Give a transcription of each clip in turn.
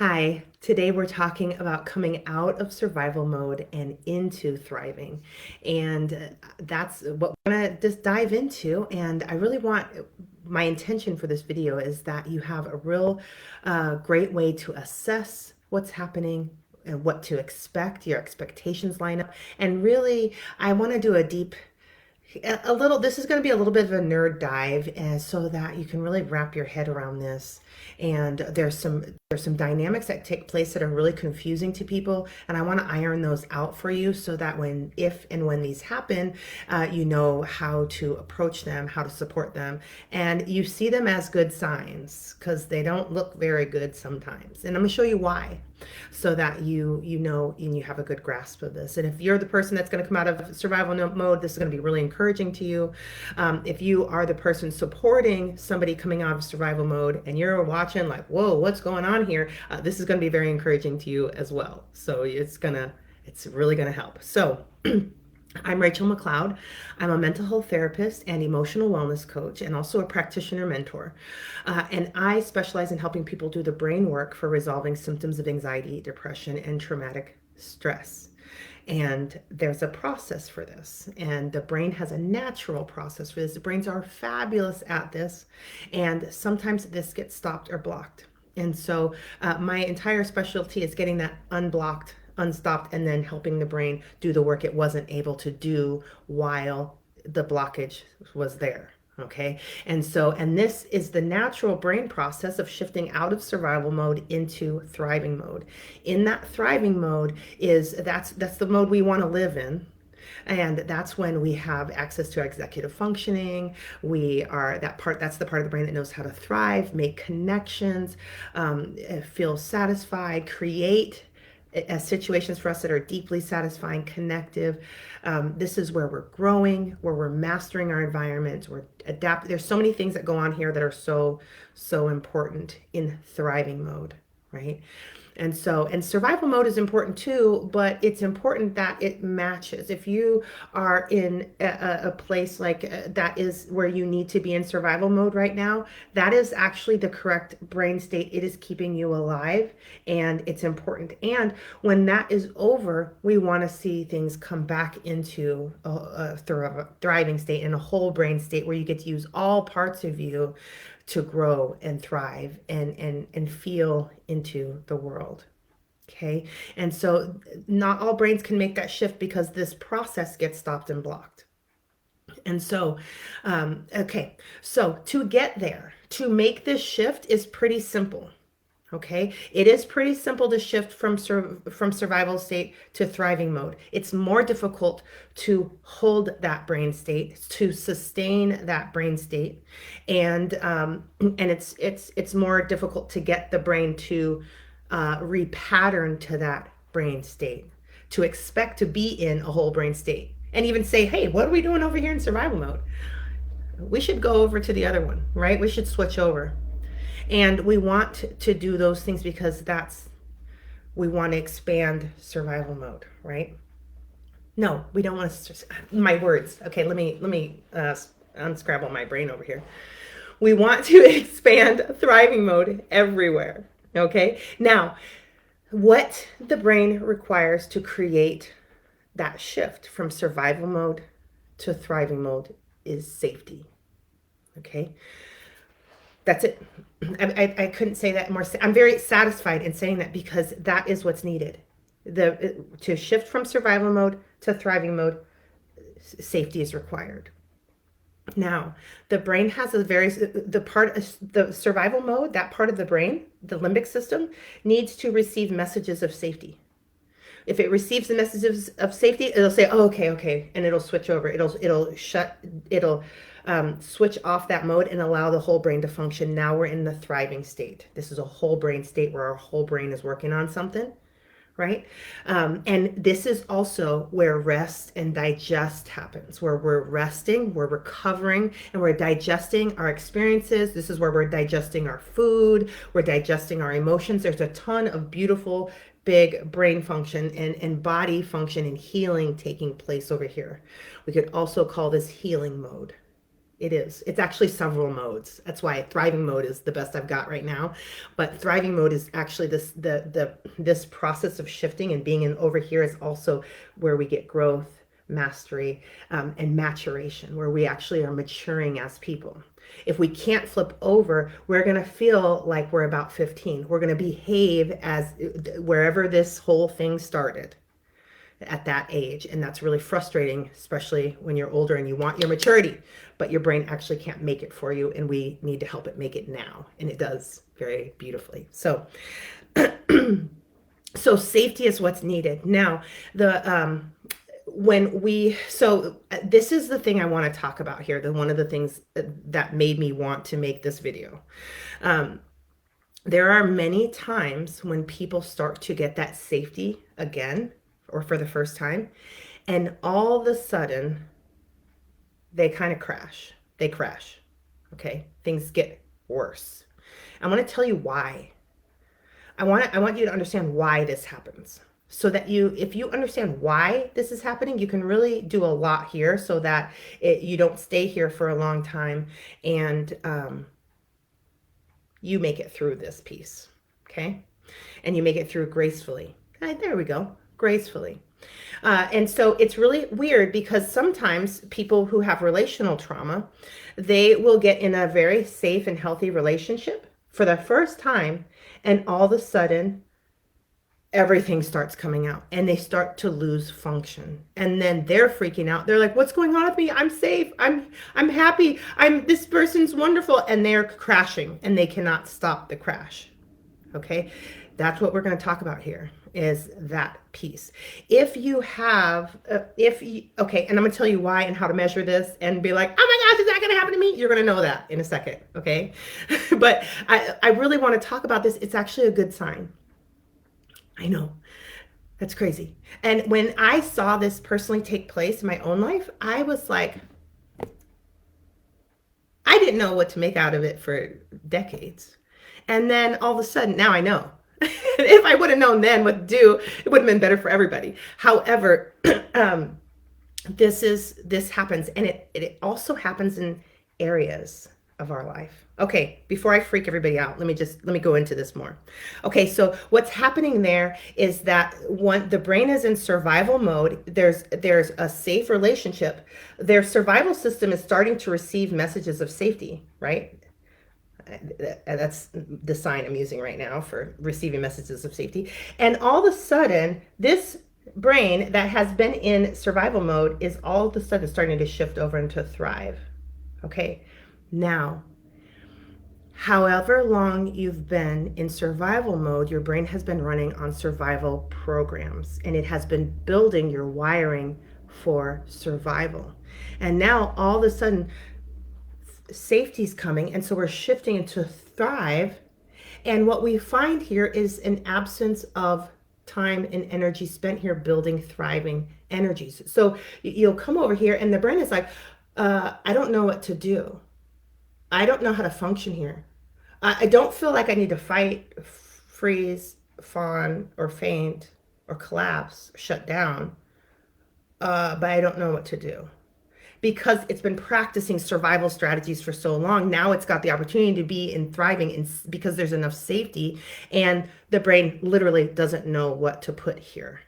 Hi, today we're talking about coming out of survival mode and into thriving. And that's what we're going to just dive into. And I really want my intention for this video is that you have a real great way to assess what's happening and what to expect, your expectations line up. And really, I want to do a little, this is going to be a little bit of a nerd dive, and so that you can really wrap your head around this. And there's some dynamics that take place that are really confusing to people, and I want to iron those out for you so that when, if and when these happen, you know how to approach them, how to support them, and you see them as good signs because they don't look very good sometimes. And I'm going to show you why, so that you know and you have a good grasp of this. And if you're the person that's going to come out of survival mode, this is going to be really encouraging to you. If you are the person supporting somebody coming out of survival mode and you're watching like, whoa, what's going on here? This is going to be very encouraging to you as well. So it's really going to help. So I'm Rachel McLeod. I'm a mental health therapist and emotional wellness coach, and also a practitioner mentor. And I specialize in helping people do the brain work for resolving symptoms of anxiety, depression, and traumatic stress. And there's a process for this, and the brain has a natural process for this. The brains are fabulous at this, and sometimes this gets stopped or blocked. And so my entire specialty is getting that unblocked, unstopped, and then helping the brain do the work it wasn't able to do while the blockage was there. Okay. And this is the natural brain process of shifting out of survival mode into thriving mode. In that thriving mode that's the mode we want to live in. And that's when we have access to our executive functioning. That's the part of the brain that knows how to thrive, make connections, feel satisfied, create situations for us that are deeply satisfying, connective. This is where we're growing, where we're mastering our environment, we're adapting. There's so many things that go on here that are so important in thriving mode, right? And survival mode is important too, but it's important that it matches. If you are in a place like that is where you need to be in survival mode right now, that is actually the correct brain state. It is keeping you alive, and it's important. And when that is over, we want to see things come back into a thriving state and a whole brain state where you get to use all parts of you to grow and thrive and feel into the world. Okay. And so not all brains can make that shift because this process gets stopped and blocked. And so, okay. So to get there, to make this shift is pretty simple. Okay, it is pretty simple to shift from survival state to thriving mode. It's more difficult to hold that brain state, to sustain that brain state, and it's more difficult to get the brain to repattern to that brain state, to expect to be in a whole brain state, and even say, "Hey, what are we doing over here in survival mode? We should go over to the other one, right? We should switch over." And we want to do those things because we want to expand survival mode, right? No, we don't want to, my words. Okay, let me unscramble my brain over here. We want to expand thriving mode everywhere. Okay, now what the brain requires to create that shift from survival mode to thriving mode is safety. Okay, that's it. I couldn't say that more. I'm very satisfied in saying that because that is what's needed. To shift from survival mode to thriving mode, safety is required. Now, the brain has the survival mode, that part of the brain, the limbic system, needs to receive messages of safety. If it receives the messages of safety, it'll say, "Oh, okay, okay," and it'll switch over. It'll switch off that mode and allow the whole brain to function. Now we're in the thriving state. This is a whole brain state where our whole brain is working on something, right? And this is also where rest and digest happens, where we're resting, we're recovering, and we're digesting our experiences. This is where we're digesting our food, we're digesting our emotions. There's a ton of beautiful big brain function and body function and healing taking place over here. We could also call this healing mode. It is. It's actually several modes. That's why thriving mode is the best I've got right now. But thriving mode is actually this process of shifting, and being in over here is also where we get growth, mastery, and maturation, where we actually are maturing as people. If we can't flip over, we're going to feel like we're about 15. We're going to behave as wherever this whole thing started at that age. And that's really frustrating, especially when you're older and you want your maturity, but your brain actually can't make it for you. And we need to help it make it now. And it does very beautifully. So, so safety is what's needed. Now, this is the thing I want to talk about here. One of the things that made me want to make this video. There are many times when people start to get that safety again, or for the first time, and all of a sudden they kind of crash. They crash. Okay, things get worse. I'm going to tell you why. I want you to understand why this happens, so that if you understand why this is happening, you can really do a lot here, so that you don't stay here for a long time, and you make it through this piece. Okay, and you make it through gracefully. There we go. Gracefully. And so it's really weird, because sometimes people who have relational trauma, they will get in a very safe and healthy relationship for the first time, and all of a sudden everything starts coming out and they start to lose function, and then they're freaking out. They're like, what's going on with me? I'm safe. I'm happy. This person's wonderful. And they're crashing, and they cannot stop the crash. Okay. That's what we're going to talk about here, is that piece. If you have, okay, and I'm going to tell you why and how to measure this, and be like, oh my gosh, is that going to happen to me? You're going to know that in a second, okay? But I really want to talk about this. It's actually a good sign. I know. That's crazy. And when I saw this personally take place in my own life, I was like, I didn't know what to make out of it for decades. And then all of a sudden, now I know. If I would have known then what to do, it would have been better for everybody. However, this happens, and it also happens in areas of our life. Okay, before I freak everybody out, let me go into this more. Okay, so what's happening there is that when the brain is in survival mode, there's a safe relationship. Their survival system is starting to receive messages of safety, right? That's the sign I'm using right now for receiving messages of safety. And all of a sudden, this brain that has been in survival mode is all of a sudden starting to shift over into thrive. Okay, now, however long you've been in survival mode, your brain has been running on survival programs, and it has been building your wiring for survival. And now all of a sudden, safety's coming, and so we're shifting into thrive. And what we find here is an absence of time and energy spent here building thriving energies. So you'll come over here, and the brain is like, I don't know what to do. I don't know how to function here. I don't feel like I need to fight, freeze, fawn, or faint, or collapse, shut down, but I don't know what to do. Because it's been practicing survival strategies for so long, now it's got the opportunity to be in thriving, because there's enough safety, and the brain literally doesn't know what to put here.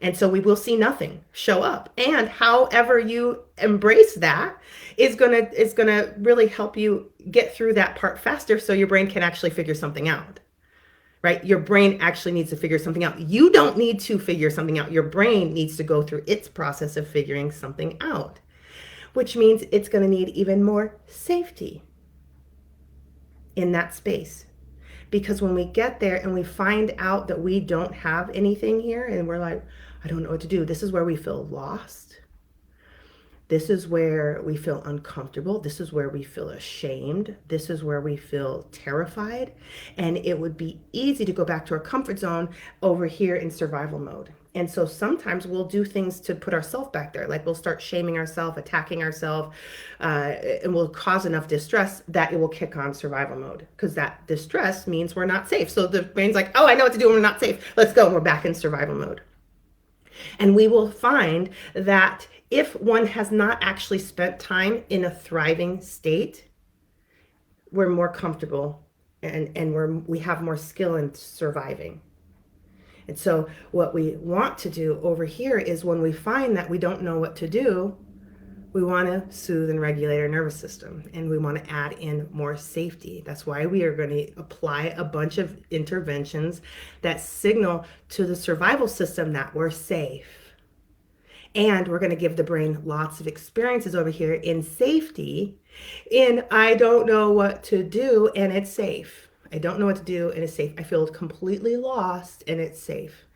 And so we will see nothing show up. And however you embrace that is gonna really help you get through that part faster, so your brain can actually figure something out. Right? Your brain actually needs to figure something out. You don't need to figure something out. Your brain needs to go through its process of figuring something out, which means it's going to need even more safety in that space. Because when we get there and we find out that we don't have anything here, and we're like, I don't know what to do, this is where we feel lost. This is where we feel uncomfortable. This is where we feel ashamed. This is where we feel terrified. And it would be easy to go back to our comfort zone over here in survival mode. And so sometimes we'll do things to put ourselves back there. Like we'll start shaming ourselves, attacking ourselves, and we'll cause enough distress that it will kick on survival mode, because that distress means we're not safe. So the brain's like, oh, I know what to do when we're not safe. Let's go. And we're back in survival mode. And we will find that if one has not actually spent time in a thriving state, we're more comfortable and we have more skill in surviving. And so what we want to do over here is when we find that we don't know what to do, we want to soothe and regulate our nervous system, and we want to add in more safety. That's why we are going to apply a bunch of interventions that signal to the survival system that we're safe. And we're going to give the brain lots of experiences over here in safety, in I don't know what to do and it's safe. I don't know what to do and it's safe. I feel completely lost and it's safe.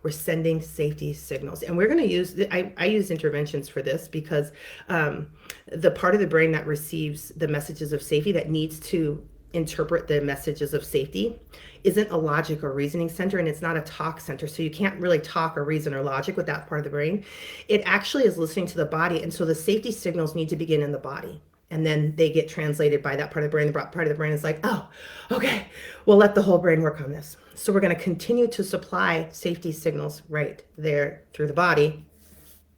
We're sending safety signals. And we're going to use, I use interventions for this because the part of the brain that receives the messages of safety, that needs to interpret the messages of safety, isn't a logic or reasoning center, and it's not a talk center. So you can't really talk or reason or logic with that part of the brain. It actually is listening to the body. And so the safety signals need to begin in the body. And then they get translated by that part of the brain. The part of the brain is like, oh, okay, we'll let the whole brain work on this. So we're going to continue to supply safety signals right there through the body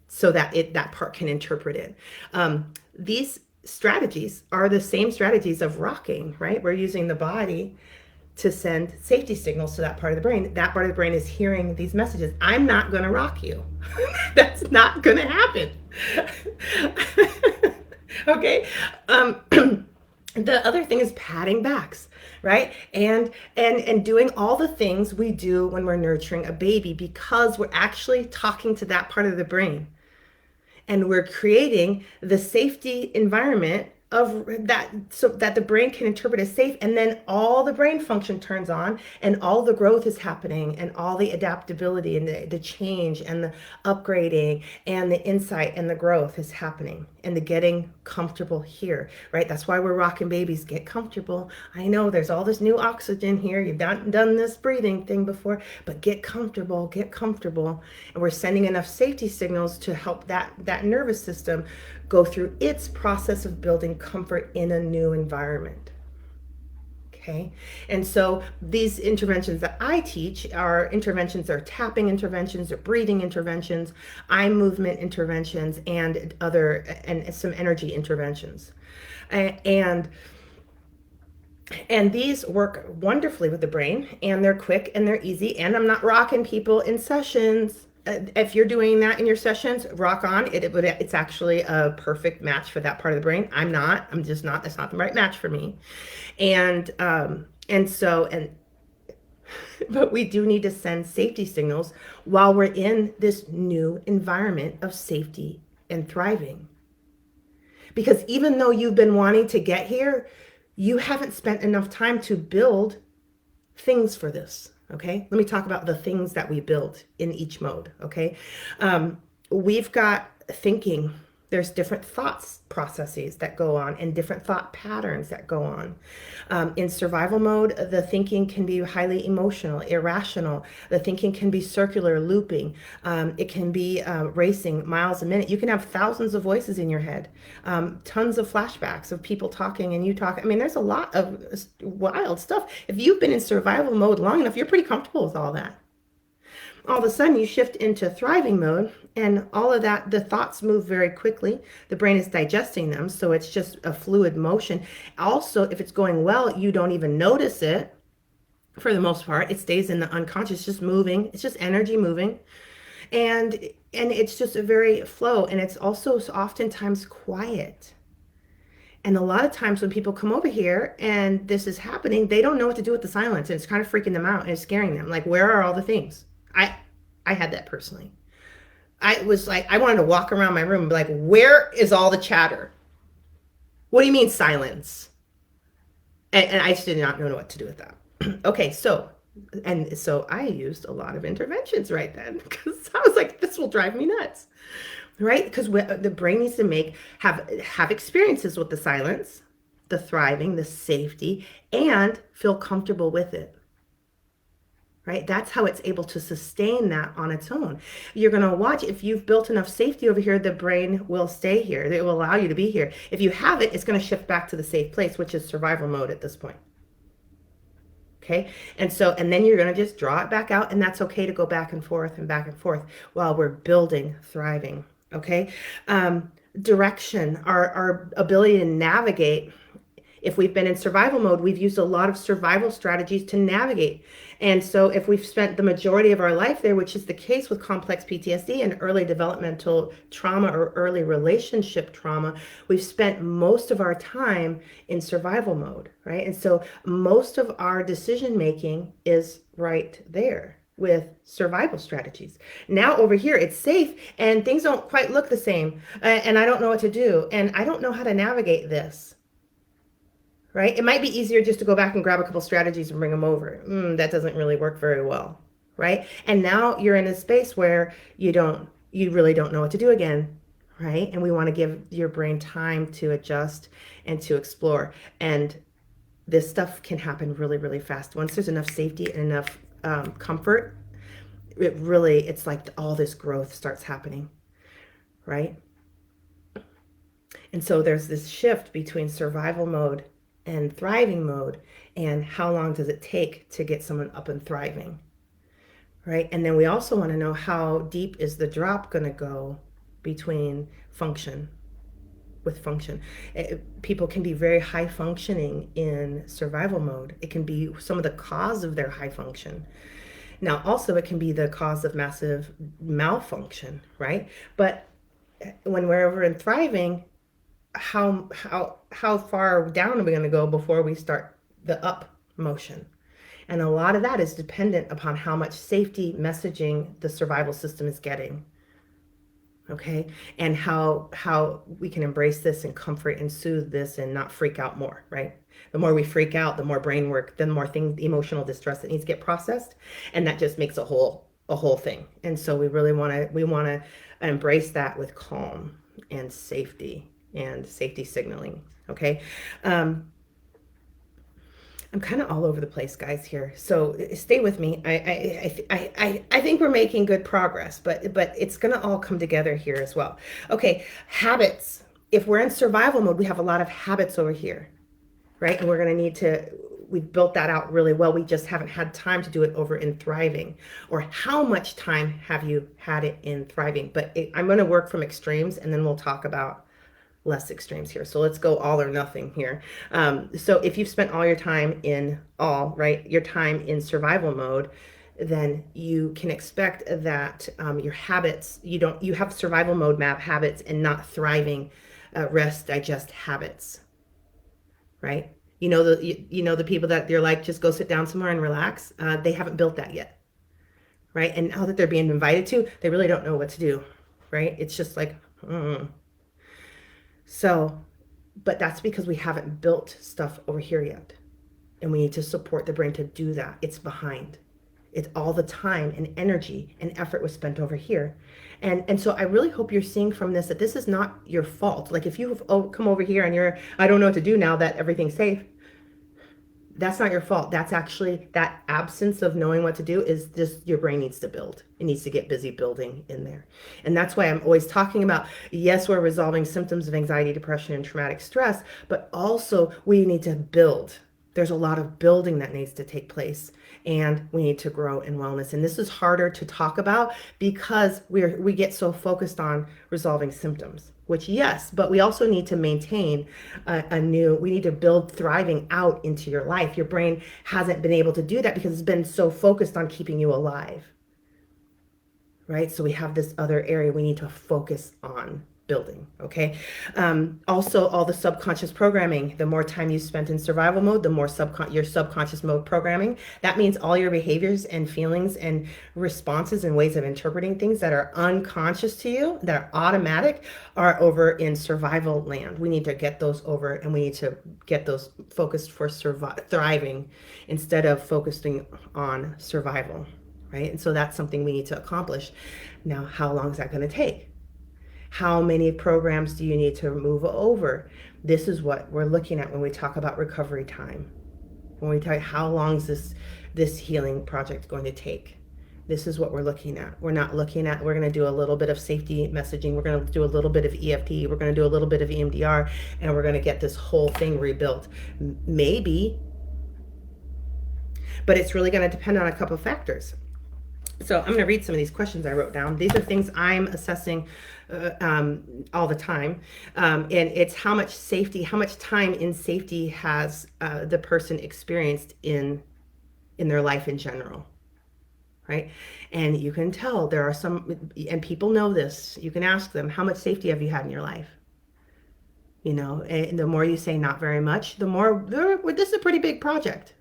so that that part can interpret it. These strategies are the same strategies of rocking, right? We're using the body to send safety signals to that part of the brain. That part of the brain is hearing these messages. I'm not going to rock you. That's not going to happen. Okay. The other thing is patting backs, right? And doing all the things we do when we're nurturing a baby, because we're actually talking to that part of the brain. And we're creating the safety environment of that, so that the brain can interpret as safe, and then all the brain function turns on and all the growth is happening and all the adaptability and the change and the upgrading and the insight and the growth is happening, and the getting comfortable here, right? That's why we're rocking babies. Get comfortable. I know there's all this new oxygen here. You've not done this breathing thing before, but get comfortable, get comfortable. And we're sending enough safety signals to help that nervous system go through its process of building comfort in a new environment. Okay. And so these interventions that I teach are interventions, they're tapping interventions, they're breathing interventions, eye movement interventions, and some energy interventions. And these work wonderfully with the brain, and they're quick and they're easy. And I'm not rocking people in sessions. If you're doing that in your sessions, rock on. It's actually a perfect match for that part of the brain. I'm just not. That's not the right match for me. But we do need to send safety signals while we're in this new environment of safety and thriving. Because even though you've been wanting to get here, you haven't spent enough time to build things for this. Okay, let me talk about the things that we build in each mode. Okay, we've got thinking. There's different thoughts processes that go on and different thought patterns that go on. In survival mode, the thinking can be highly emotional, irrational. The thinking can be circular, looping. It can be racing miles a minute. You can have thousands of voices in your head, tons of flashbacks of people talking and you talk. I mean, there's a lot of wild stuff. If you've been in survival mode long enough, you're pretty comfortable with all that. All of a sudden you shift into thriving mode, and all of that, the thoughts move very quickly. The brain is digesting them, so it's just a fluid motion. Also, if it's going well, you don't even notice it. For the most part, it stays in the unconscious, just moving. It's just energy moving. And it's just a very flow, and it's also oftentimes quiet. And a lot of times when people come over here and this is happening, they don't know what to do with the silence, and it's kind of freaking them out and it's scaring them. Like, where are all the things? I had that personally. I was like, I wanted to walk around my room and be like, where is all the chatter? What do you mean silence? And I just did not know what to do with that. Okay, so I used a lot of interventions right then, because I was like, this will drive me nuts, right? Because the brain needs to have experiences with the silence, the thriving, the safety, and feel comfortable with it. Right? That's how it's able to sustain that on its own. You're going to watch, if you've built enough safety over here, the brain will stay here. It will allow you to be here. If you have it, it's going to shift back to the safe place, which is survival mode at this point. Okay. And then you're going to just draw it back out, and that's okay to go back and forth while we're building thriving. Okay. Direction, our ability to navigate. If we've been in survival mode, we've used a lot of survival strategies to navigate. And so, if we've spent the majority of our life there, which is the case with complex PTSD and early developmental trauma or early relationship trauma, we've spent most of our time in survival mode, right? And so, most of our decision making is right there with survival strategies. Now, over here, it's safe and things don't quite look the same. And I don't know what to do. And I don't know how to navigate this, right? It might be easier just to go back and grab a couple strategies and bring them over. That doesn't really work very well, right? And now you're in a space where you really don't know what to do again, right? And we want to give your brain time to adjust and to explore. And this stuff can happen really, really fast. Once there's enough safety and enough comfort, it's like all this growth starts happening, right? And so there's this shift between survival mode and thriving mode, and how long does it take to get someone up and thriving, right? And then we also want to know how deep is the drop going to go between function with function. People can be very high functioning in survival mode. It can be some of the cause of their high function. Now, also, it can be the cause of massive malfunction, right? But when we're over in thriving, how far down are we going to go before we start the up motion? And a lot of that is dependent upon how much safety messaging the survival system is getting. Okay, and how we can embrace this and comfort and soothe this and not freak out more, right? The more we freak out, the more brain work, the more things, emotional distress that needs to get processed, and that just makes a whole thing. And so we want to embrace that with calm and safety signaling. Okay. I'm kind of all over the place, guys, here. So stay with me. I think we're making good progress, but it's gonna all come together here as well. Okay, habits. If we're in survival mode, we have a lot of habits over here, right? And we're gonna need to. We've built that out really well. We just haven't had time to do it over in thriving. Or how much time have you had it in thriving? But I'm going to work from extremes, and then we'll talk about less extremes here. So let's go all or nothing here. So if you've spent all your time right, your time in survival mode, then you can expect that your habits, you have survival mode map habits and not thriving rest digest habits, right? The people that they're like, just go sit down somewhere and relax. They haven't built that yet, right? And now that they're being invited to, they really don't know what to do, right? It's just like, So, but that's because we haven't built stuff over here yet. And we need to support the brain to do that. It's behind. It's all the time and energy and effort was spent over here. And so I really hope you're seeing from this that this is not your fault. Like if you've come over here and I don't know what to do now that everything's safe, that's not your fault. That's actually that absence of knowing what to do is just your brain needs to build. It needs to get busy building in there. And that's why I'm always talking about, yes, we're resolving symptoms of anxiety, depression, and traumatic stress, but also we need to build. There's a lot of building that needs to take place, and we need to grow in wellness. And this is harder to talk about because we get so focused on resolving symptoms, which yes, but we also need to maintain we need to build thriving out into your life. Your brain hasn't been able to do that because it's been so focused on keeping you alive, right? So we have this other area we need to focus on building. Okay. Also, all the subconscious programming. The more time you spent in survival mode, the more your subconscious mode programming. That means all your behaviors and feelings and responses and ways of interpreting things that are unconscious to you, that are automatic, are over in survival land. We need to get those over, and we need to get those focused for thriving instead of focusing on survival. Right. And so that's something we need to accomplish. Now, how long is that going to take? How many programs do you need to move over? This is what we're looking at when we talk about recovery time. When we talk, how long is this healing project going to take? This is what we're looking at. We're not looking at, we're going to do a little bit of safety messaging. We're going to do a little bit of EFT. We're going to do a little bit of EMDR, and we're going to get this whole thing rebuilt. Maybe, but it's really going to depend on a couple of factors. So I'm going to read some of these questions I wrote down. These are things I'm assessing all the time. And it's how much safety, how much time in safety has the person experienced in their life in general, right? And you can tell there are some, and people know this. You can ask them, how much safety have you had in your life? You know, and the more you say not very much, the more this is a pretty big project.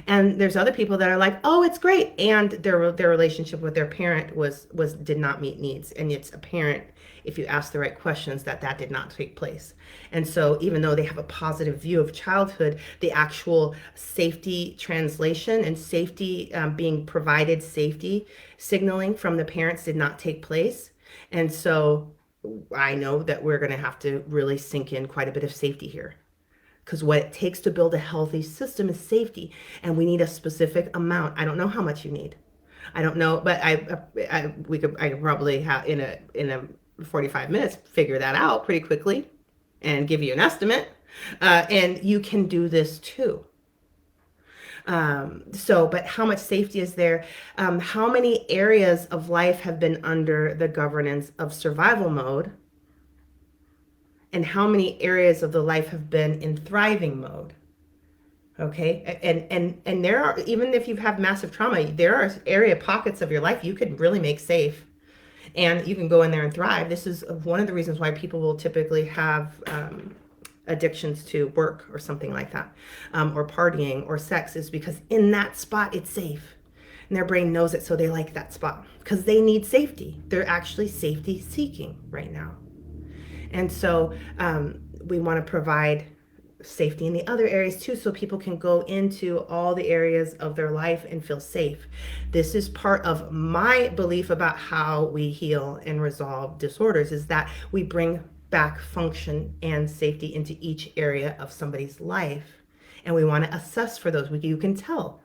And there's other people that are like, oh, it's great, and their relationship with their parent was did not meet needs, and it's apparent if you ask the right questions that that did not take place. And so even though they have a positive view of childhood, the actual safety translation and safety being provided, safety signaling from the parents did not take place. And so I know that we're going to have to really sink in quite a bit of safety here, because what it takes to build a healthy system is safety, and we need a specific amount. I don't know how much you need. I don't know, but I could probably have in a 45 minutes figure that out pretty quickly and give you an estimate. And you can do this too. But how much safety is there? How many areas of life have been under the governance of survival mode? And how many areas of the life have been in thriving mode? Okay, and there are, even if you have massive trauma, there are area pockets of your life you could really make safe, and you can go in there and thrive. This is one of the reasons why people will typically have addictions to work or something like that, or partying or sex, is because in that spot it's safe, and their brain knows it, so they like that spot because they need safety. They're actually safety seeking right now. And so we want to provide safety in the other areas too, so people can go into all the areas of their life and feel safe. This is part of my belief about how we heal and resolve disorders, is that we bring back function and safety into each area of somebody's life. And we want to assess for those. You can tell.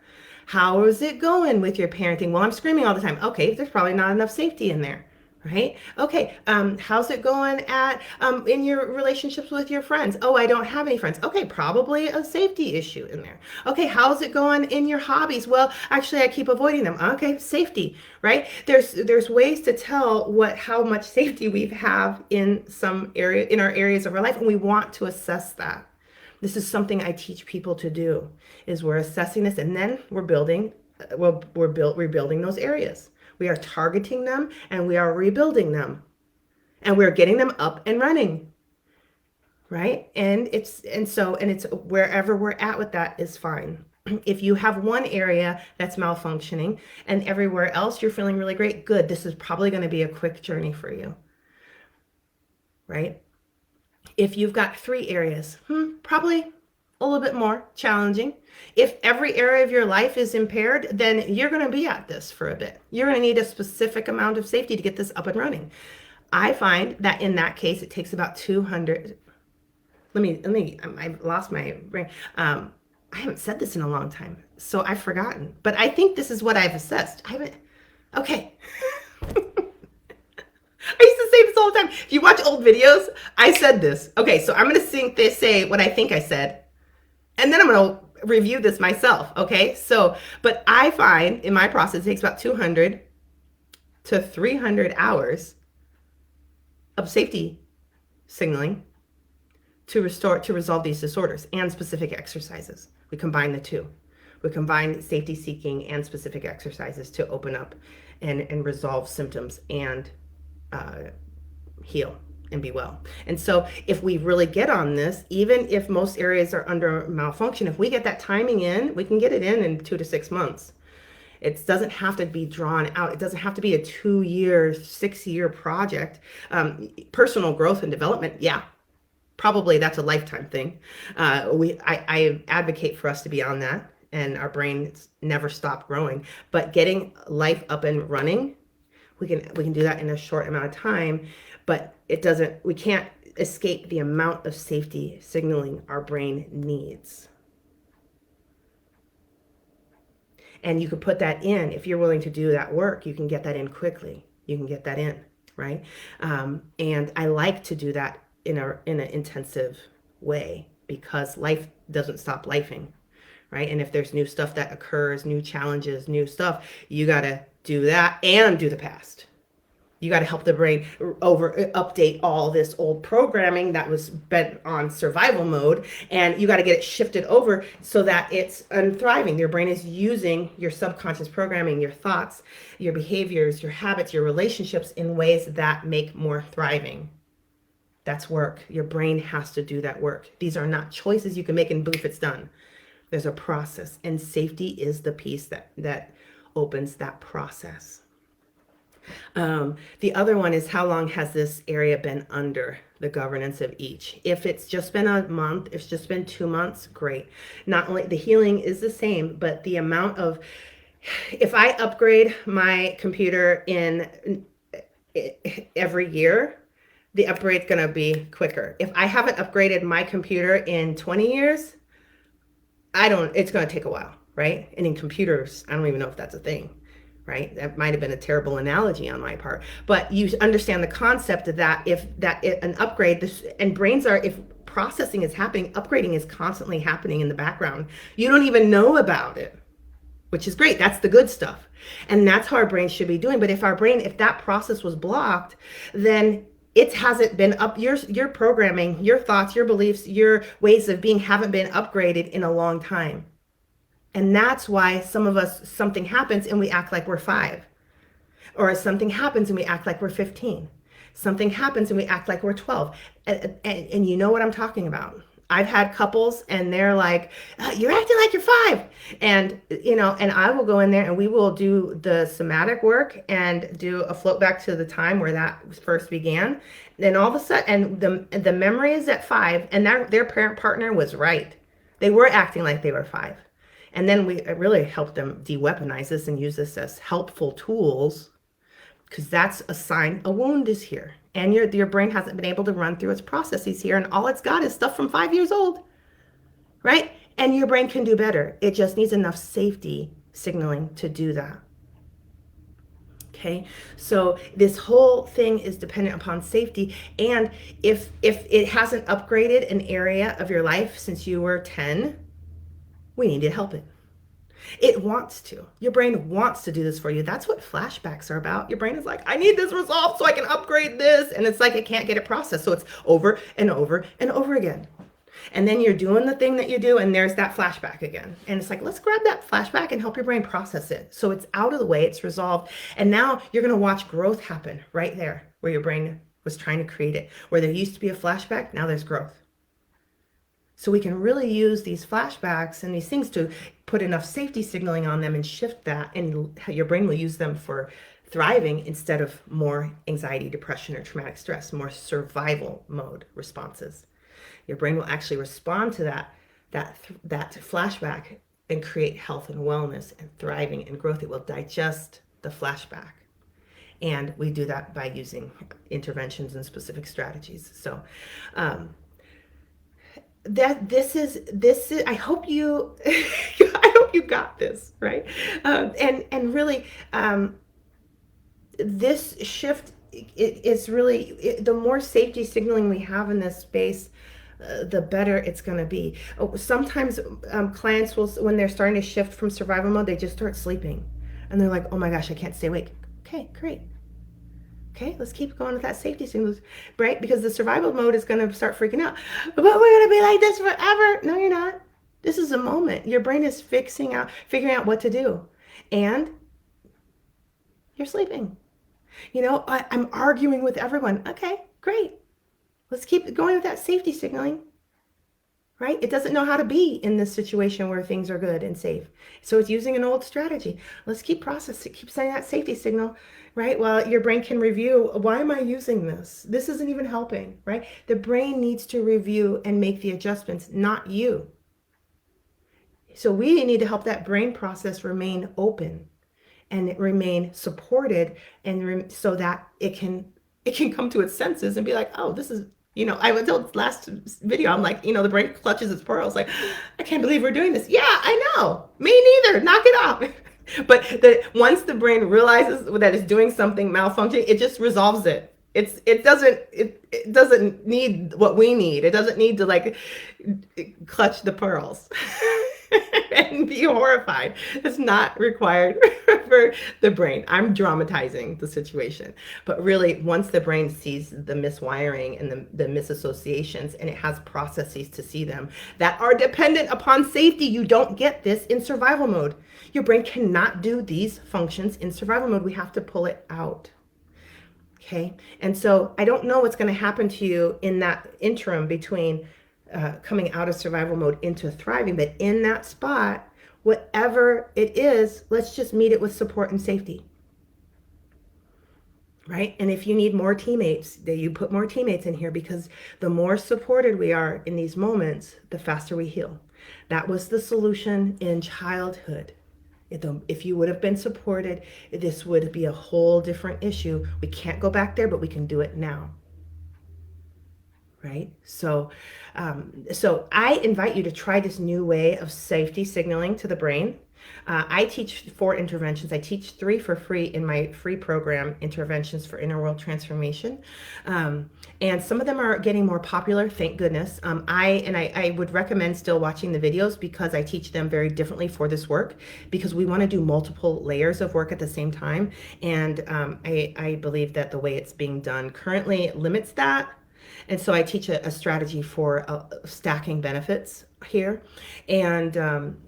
How is it going with your parenting? Well, I'm screaming all the time. Okay, there's probably not enough safety in there. Right? Okay. How's it going at in your relationships with your friends? Oh, I don't have any friends. Okay, probably a safety issue in there. Okay, how's it going in your hobbies? Well, actually, I keep avoiding them. Okay, safety. Right? There's ways to tell how much safety we have in some area, in our areas of our life, and we want to assess that. This is something I teach people to do. Is we're assessing this, and then we're rebuilding those areas. We are targeting them, and we are rebuilding them, and we're getting them up and running, right? And it's wherever we're at with that is fine. If you have one area that's malfunctioning and everywhere else you're feeling really great, good. This is probably going to be a quick journey for you, right? If you've got 3 areas, probably a little bit more challenging. If every area of your life is impaired, then you're going to be at this for a bit. You're going to need a specific amount of safety to get this up and running. I find that in that case, it takes about 200. I lost my brain. I haven't said this in a long time, so I've forgotten. But I think this is what I've assessed. Okay. I used to say this all the time. If you watch old videos, I said this. Okay, so I'm going to say what I think I said, and then I'm going to review this myself, okay? But I find in my process, it takes about 200 to 300 hours of safety signaling to resolve these disorders, and specific exercises. We combine the two. We combine safety seeking and specific exercises to open up and resolve symptoms and heal and be well. And so if we really get on this, even if most areas are under malfunction, if we get that timing in, we can get it in 2 to 6 months. It doesn't have to be drawn out. It doesn't have to be a 2-year, 6-year project. Personal growth and development, yeah, probably that's a lifetime thing. I advocate for us to be on that, and our brains never stop growing. But getting life up and running, we can do that in a short amount of time, but we can't escape the amount of safety signaling our brain needs. And you could put that in. If you're willing to do that work, you can get that in quickly. You can get that in, right? And I like to do that in an intensive way, because life doesn't stop lifing, right? And if there's new stuff that occurs, new challenges, new stuff, you got to do that and do the past. You got to help the brain update all this old programming that was bent on survival mode, and you got to get it shifted over so that it's thriving. Your brain is using your subconscious programming, your thoughts, your behaviors, your habits, your relationships in ways that make more thriving. That's work. Your brain has to do that work. These are not choices you can make and boof, it's done. There's a process, and safety is the piece that opens that process. The other one is, how long has this area been under the governance of each? If it's just been a month, if it's just been 2 months, great. Not only the healing is the same, but the amount of, if I upgrade my computer in every year, the upgrade's going to be quicker. If I haven't upgraded my computer in 20 years, it's going to take a while, right? And in computers, I don't even know if that's a thing, right? That might have been a terrible analogy on my part, but you understand the concept of that. An upgrade, and brains are, if processing is happening, upgrading is constantly happening in the background. You don't even know about it, which is great. That's the good stuff. And that's how our brains should be doing. But if that process was blocked, then it hasn't been up. Your programming, your thoughts, your beliefs, your ways of being haven't been upgraded in a long time. And that's why some of us, something happens and we act like we're 5. Or something happens and we act like we're 15. Something happens and we act like we're 12. And you know what I'm talking about. I've had couples and they're like, you're acting like you're 5. And, and I will go in there and we will do the somatic work and do a float back to the time where that first began. Then all of a sudden, and the memory is at 5, and their parent partner was right. They were acting like they were 5. And then we really helped them de-weaponize this and use this as helpful tools, because that's a sign a wound is here. And your brain hasn't been able to run through its processes here. And all it's got is stuff from 5 years old, right? And your brain can do better. It just needs enough safety signaling to do that. Okay, so this whole thing is dependent upon safety. And if it hasn't upgraded an area of your life since you were 10, we need to help it. It wants to. Your brain wants to do this for you. That's what flashbacks are about. Your brain is like, I need this resolved so I can upgrade this. And it's like it can't get it processed. So it's over and over and over again. And then you're doing the thing that you do, and there's that flashback again. And it's like, let's grab that flashback and help your brain process it. So it's out of the way, it's resolved. And now you're going to watch growth happen right there where your brain was trying to create it. Where there used to be a flashback, now there's growth. So we can really use these flashbacks and these things to put enough safety signaling on them and shift that, and your brain will use them for thriving instead of more anxiety, depression, or traumatic stress, more survival mode responses. Your brain will actually respond to that flashback and create health and wellness and thriving and growth. It will digest the flashback. And we do that by using interventions and specific strategies. So, this is I hope you I hope you got this right, and really this shift is really the more safety signaling we have in this space, the better it's going to be. Sometimes clients will, when they're starting to shift from survival mode, they just start sleeping and they're like, oh my gosh, I can't stay awake. Okay, great. Okay, let's keep going with that safety signals, right? Because the survival mode is going to start freaking out. But we're going to be like this forever. No, you're not. This is a moment. Your brain is figuring out what to do. And you're sleeping. I'm arguing with everyone. Okay, great. Let's keep going with that safety signaling, right? It doesn't know how to be in this situation where things are good and safe. So it's using an old strategy. Let's keep processing, keep sending that safety signal, right? Well, your brain can review, why am I using this? This isn't even helping, right? The brain needs to review and make the adjustments, not you. So we need to help that brain process remain open and remain supported, and so that it can come to its senses and be like, oh, this is, I went to last video, I'm like, the brain clutches its pearls, like, I can't believe we're doing this. Yeah, I know. Me neither. Knock it off. But once the brain realizes that it's doing something malfunctioning, it just resolves it. It doesn't need what we need. It doesn't need to clutch the pearls. and be horrified. It's not required for the brain. I'm dramatizing the situation. But really, once the brain sees the miswiring and the misassociations, and it has processes to see them that are dependent upon safety, you don't get this in survival mode. Your brain cannot do these functions in survival mode. We have to pull it out. Okay. And so I don't know what's going to happen to you in that interim between coming out of survival mode into thriving, but in that spot, whatever it is, let's just meet it with support and safety. Right? And if you need more teammates, that you put more teammates in here, because the more supported we are in these moments, the faster we heal. That was the solution in childhood. If you would have been supported, this would be a whole different issue. We can't go back there, but we can do it now. Right? So I invite you to try this new way of safety signaling to the brain. I teach 4 interventions. I teach 3 for free in my free program, Interventions for Inner World Transformation. And some of them are getting more popular, thank goodness. I would recommend still watching the videos, because I teach them very differently for this work, because we want to do multiple layers of work at the same time. And I believe that the way it's being done currently limits that. And so I teach a strategy for stacking benefits here. And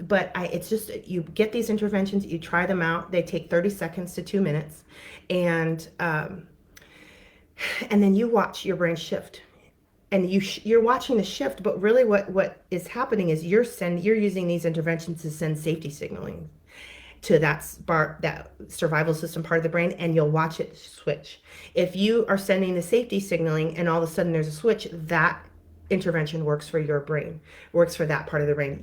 but it's just, you get these interventions, you try them out. They take 30 seconds to 2 minutes, and then you watch your brain shift. And you're watching the shift, but really what is happening is you're using these interventions to send safety signaling to that survival system part of the brain, and you'll watch it switch. If you are sending the safety signaling and all of a sudden there's a switch, that intervention works for your brain, works for that part of the brain.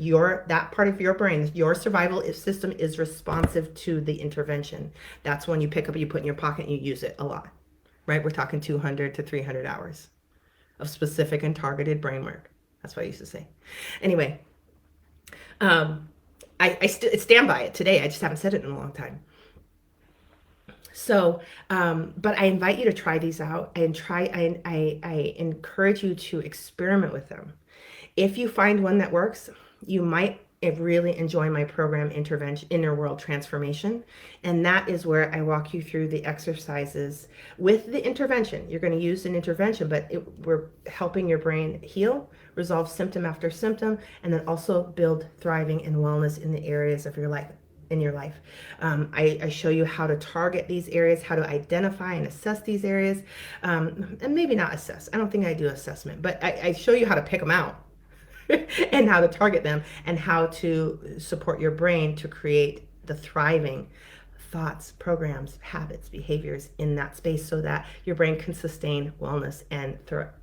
That part of your brain, your survival system, is responsive to the intervention. That's when you pick up, you put in your pocket, and you use it a lot, right? We're talking 200 to 300 hours of specific and targeted brain work. That's what I used to say. Anyway, I stand by it today. I just haven't said it in a long time. So, but I invite you to try these out, and I encourage you to experiment with them. If you find one that works, you might really enjoy my program, Intervention Inner World Transformation. And that is where I walk you through the exercises with the intervention. You're going to use an intervention, but we're helping your brain heal, resolve symptom after symptom, and then also build thriving and wellness in the areas of your life. I show you how to target these areas, how to identify and assess these areas, and maybe not assess. I don't think I do assessment, but I show you how to pick them out and how to target them, and how to support your brain to create the thriving thoughts, programs, habits, behaviors in that space, so that your brain can sustain wellness and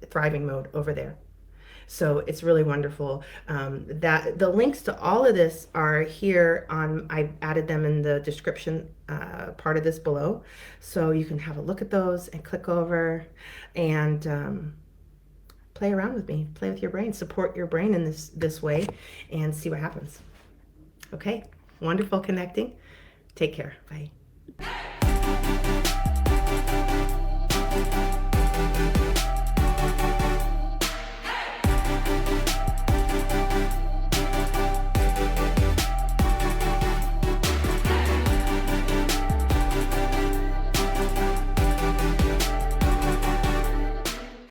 thriving mode over there. So it's really wonderful. That the links to all of this are here on, I've added them in the description part of this below. So you can have a look at those and click over and play around with me, play with your brain, support your brain in this way, and see what happens. Okay, wonderful connecting. Take care. Bye.